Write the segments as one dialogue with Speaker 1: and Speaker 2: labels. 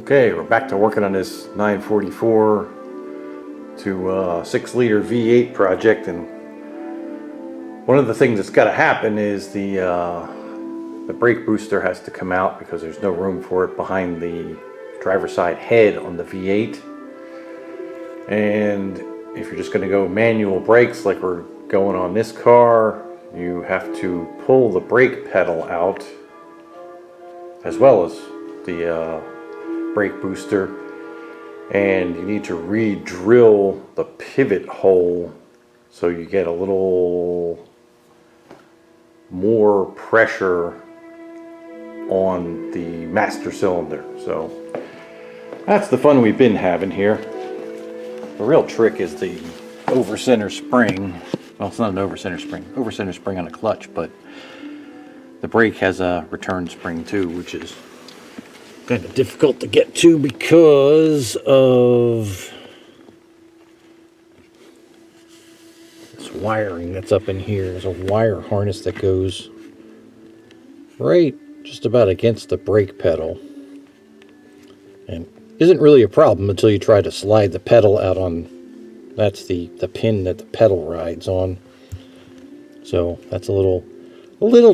Speaker 1: Okay, we're back to working on this 944 to 6-liter V8 project, and one of the things that's got to happen is the brake booster has to come out because there's no room for it behind the driver's side head on the V8. And if you're just going to go manual brakes like we're going on this car, you have to pull the brake pedal out as well as the brake booster, and you need to re-drill the pivot hole so you get a little more pressure on the master cylinder. So that's the fun we've been having here. The real trick is the over center spring. Well, it's not an over center spring on a clutch, but the brake has a return spring too, which is kind of difficult to get to because of this wiring that's up in here. There's a wire harness that goes right just about against the brake pedal, and isn't really a problem until you try to slide the pedal out on, that's the pin that the pedal rides on. So that's a little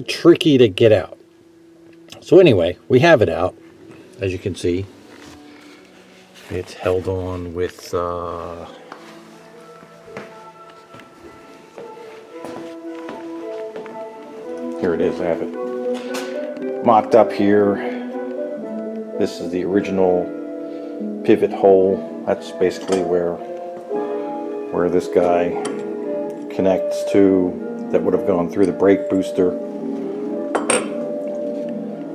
Speaker 1: tricky to get out. So anyway, we have it out. As you can see, it's held on with here it is. I have it mocked up here. This is the original pivot hole. That's basically where this guy connects to, that would have gone through the brake booster.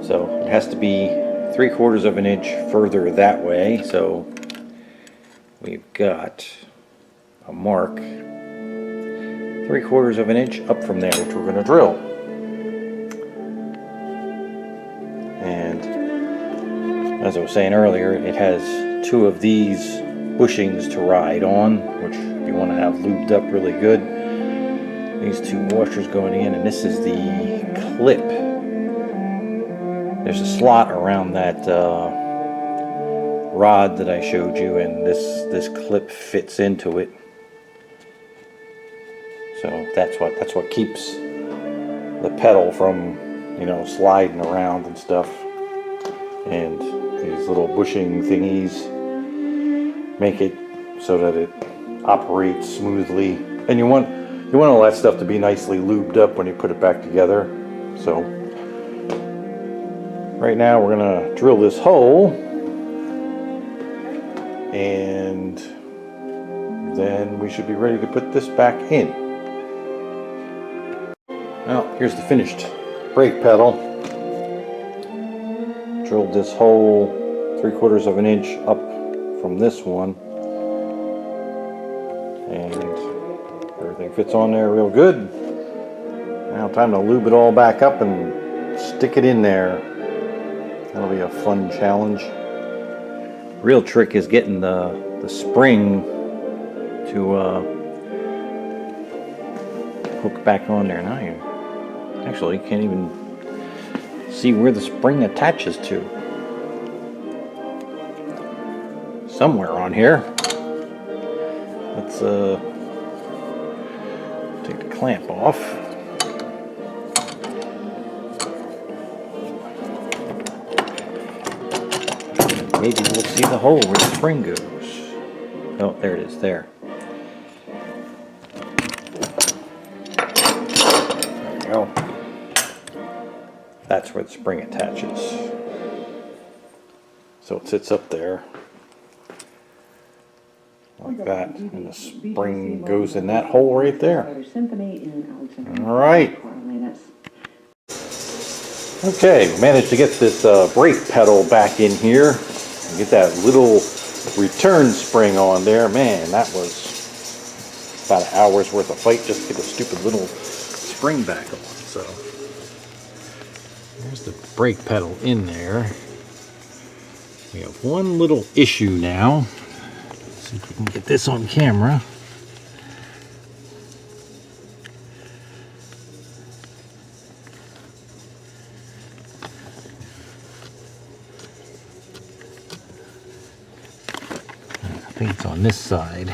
Speaker 1: So it has to be 3/4 of an inch further that way. So we've got a mark 3/4 of an inch up from there, which we're going to drill. And as I was saying earlier, it has 2 of these bushings to ride on, which you want to have lubed up really good. These 2 washers going in, and this is the clip. There's a slot around that rod that I showed you, and this clip fits into it. So that's what keeps the pedal from, sliding around and stuff. And these little bushing thingies make it so that it operates smoothly. And you want all that stuff to be nicely lubed up when you put it back together. So right now we're going to drill this hole, and then we should be ready to put this back in. Well, here's the finished brake pedal. Drilled this hole 3/4 of an inch up from this one, and everything fits on there real good. Now time to lube it all back up and stick it in there. That'll be a fun challenge. Real trick is getting the spring to hook back on there. Now you actually can't even see where the spring attaches to. Somewhere on here. Let's take the clamp off. Maybe we'll see the hole where the spring goes. Oh, there it is, there. There we go. That's where the spring attaches. So it sits up there like that, and the spring goes in that hole right there. All right. Okay, we managed to get this brake pedal back in here and get that little return spring on there. Man, that was about an hour's worth of fight just to get the stupid little spring back on. So there's the brake pedal in there. We have one little issue now. Let's see if we can get this on camera. think it's on this side.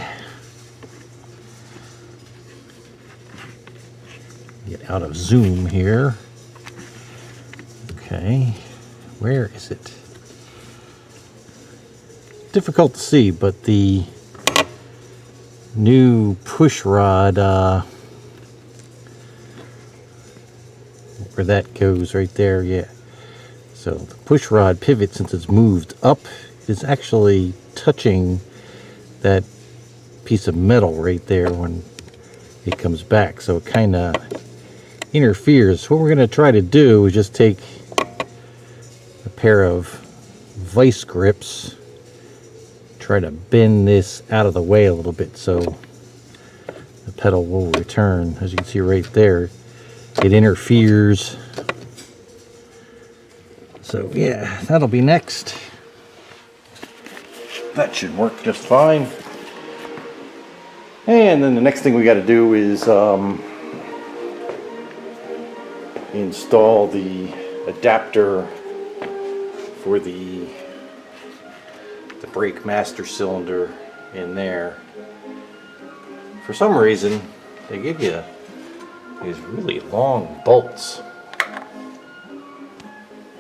Speaker 1: Get out of zoom here. Okay, where is it? Difficult to see, but the new push rod, where that goes right there, yeah. So the push rod pivot, since it's moved up, is actually touching that piece of metal right there when it comes back. So it kind of interferes. What we're going to try to do is just take a pair of vice grips, try to bend this out of the way a little bit so the pedal will return. As you can see right there, it interferes. So yeah, that'll be next. That should work just fine. And then the next thing we got to do is install the adapter for the brake master cylinder in there. For some reason, they give you these really long bolts. I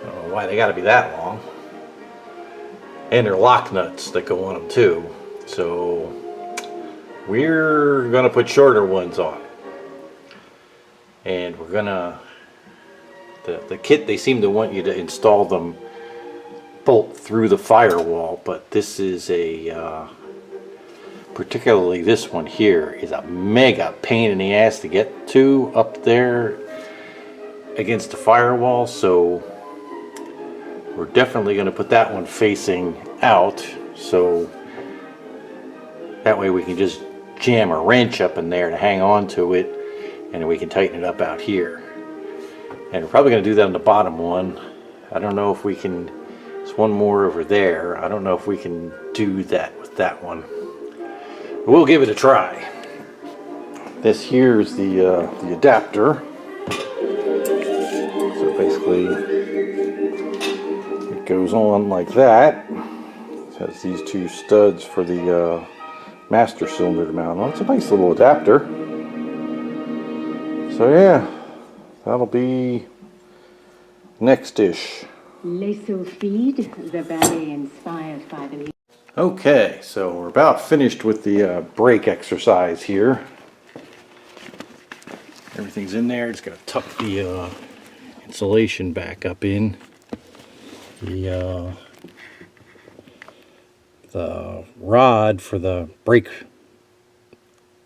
Speaker 1: don't know why they got to be that long. And they're lock nuts that go on them too. So we're going to put shorter ones on. And we're going to, the kit, they seem to want you to install them bolt through the firewall, but this is a, particularly this one here, is a mega pain in the ass to get to up there against the firewall. So we're definitely going to put that one facing out, so that way we can just jam a wrench up in there to hang on to it, and then we can tighten it up out here. And we're probably going to do that on the bottom one. I don't know if we can, there's one more over there. I don't know if we can do that with that one. But we'll give it a try. This here is the adapter. So basically it goes on like that. It has these two studs for the master cylinder to mount on. It's a nice little adapter. So yeah, that'll be next-ish.
Speaker 2: The ballet inspired by the...
Speaker 1: Okay, so we're about finished with the brake exercise here. Everything's in there. Just got to tuck the insulation back up in. The rod for the brake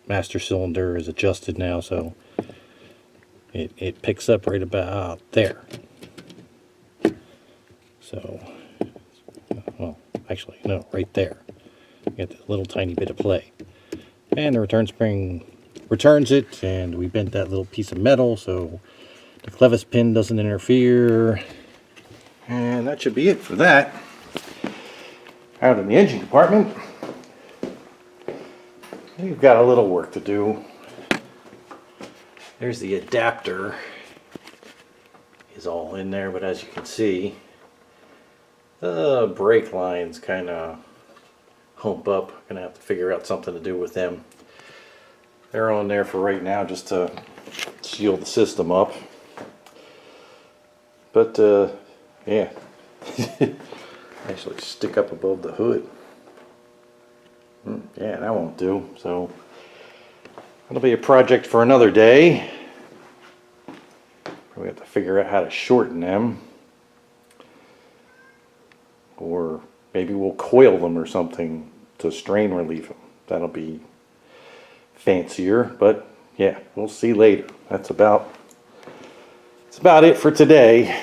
Speaker 1: master cylinder is adjusted now, so it picks up right about there. So, well, actually, no, right there. You get that little tiny bit of play. And the return spring returns it, and we bent that little piece of metal so the clevis pin doesn't interfere. And that should be it for that. Out in the engine compartment, we've got a little work to do. There's the adapter. Is all in there, but as you can see, the brake lines kind of hump up. Gonna have to figure out something to do with them. They're on there for right now just to seal the system up. But yeah, actually stick up above the hood. Yeah, that won't do. So that'll be a project for another day. We have to figure out how to shorten them. Or maybe we'll coil them or something to strain relieve them. That'll be fancier, but yeah, we'll see later. That's about it for today.